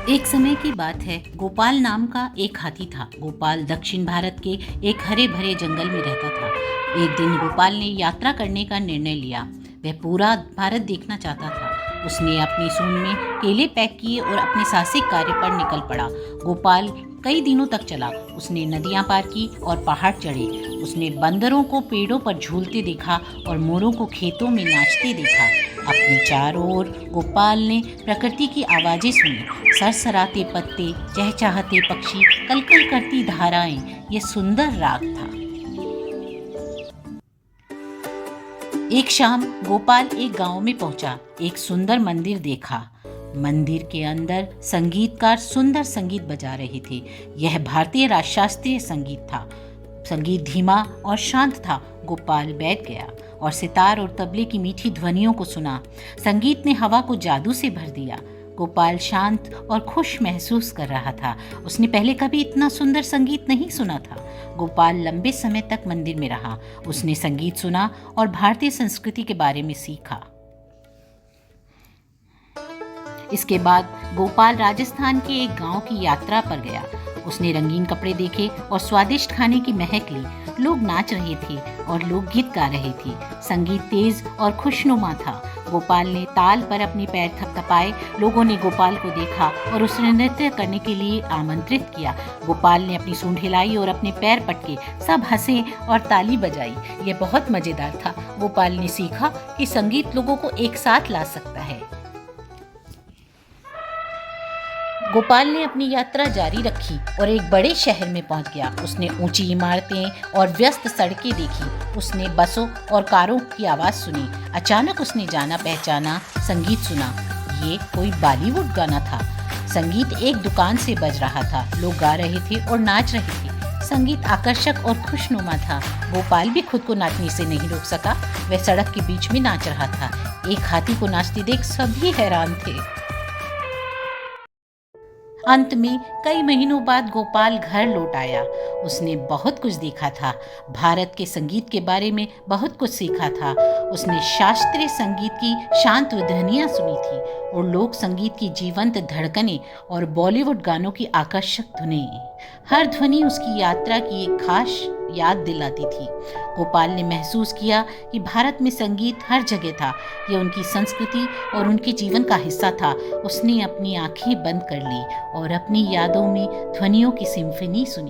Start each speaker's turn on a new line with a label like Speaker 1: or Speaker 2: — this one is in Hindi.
Speaker 1: एक समय की बात है। गोपाल नाम का एक हाथी था। गोपाल दक्षिण भारत के एक हरे भरे जंगल में रहता था। एक दिन गोपाल ने यात्रा करने का निर्णय लिया। वह पूरा भारत देखना चाहता था। उसने अपनी सूंड में केले पैक किए और अपने साहसिक कार्य पर निकल पड़ा। गोपाल कई दिनों तक चला। उसने नदियां पार की और पहाड़ चढ़े। उसने बंदरों को पेड़ों पर झूलते देखा और मोरों को खेतों में नाचते देखा। अपने चारों ओर गोपाल ने प्रकृति की आवाजें सुनी। सरसराते पत्ते, चहचहाते पक्षी, कलकल करती धाराएं। ये सुंदर राग था। एक शाम गोपाल एक गांव में पहुंचा। एक सुंदर मंदिर देखा। मंदिर के अंदर संगीतकार सुंदर संगीत बजा रहे थे। यह भारतीय शास्त्रीय संगीत था। संगीत धीमा और शांत था। गोपाल बैठ गया और सितार और तबले की मीठी ध्वनियों को सुना। संगीत ने हवा को जादू से भर दिया। गोपाल शांत और खुश महसूस कर रहा था। उसने पहले कभी इतना सुंदर संगीत नहीं सुना था। गोपाल लंबे समय तक मंदिर में रहा। उसने संगीत सुना और भारतीय संस्कृति के बारे में सीखा। इसके बाद गोपाल राजस्थान के एक गांव की यात्रा पर गया। उसने रंगीन कपड़े देखे और स्वादिष्ट खाने की महक ली। लोग नाच रहे थे और लोकगीत गा रहे थे। संगीत तेज और खुशनुमा था। गोपाल ने ताल पर अपने पैर थपथपाए। लोगों ने गोपाल को देखा और उसे नृत्य करने के लिए आमंत्रित किया। गोपाल ने अपनी सूंड हिलाई और अपने पैर पटके। सब हंसे और ताली बजाई। यह बहुत मजेदार था। गोपाल ने सीखा कि संगीत लोगों को एक साथ ला सकता है। गोपाल ने अपनी यात्रा जारी रखी और एक बड़े शहर में पहुंच गया। उसने ऊंची इमारतें और व्यस्त सड़कें देखी। उसने बसों और कारों की आवाज़ सुनी। अचानक उसने जाना पहचाना संगीत सुना। ये कोई बॉलीवुड गाना था। संगीत एक दुकान से बज रहा था। लोग गा रहे थे और नाच रहे थे। संगीत आकर्षक और खुशनुमा था। गोपाल भी खुद को नाचने से नहीं रोक सका। वह सड़क के बीच में नाच रहा था। एक हाथी को नाचते देख सभी हैरान थे। अंत में कई महीनों बाद गोपाल घर लौट आया। उसने बहुत कुछ देखा था। भारत के संगीत के बारे में बहुत कुछ सीखा था। उसने शास्त्रीय संगीत की शांत ध्वनियाँ सुनी थी और लोक संगीत की जीवंत धड़कनें और बॉलीवुड गानों की आकर्षक धुनें। हर ध्वनि उसकी यात्रा की एक खास याद दिलाती थी। गोपाल ने महसूस किया कि भारत में संगीत हर जगह था। यह उनकी संस्कृति और उनके जीवन का हिस्सा था। उसने अपनी आंखें बंद कर ली और अपनी यादों में ध्वनियों की सिम्फनी सुनी।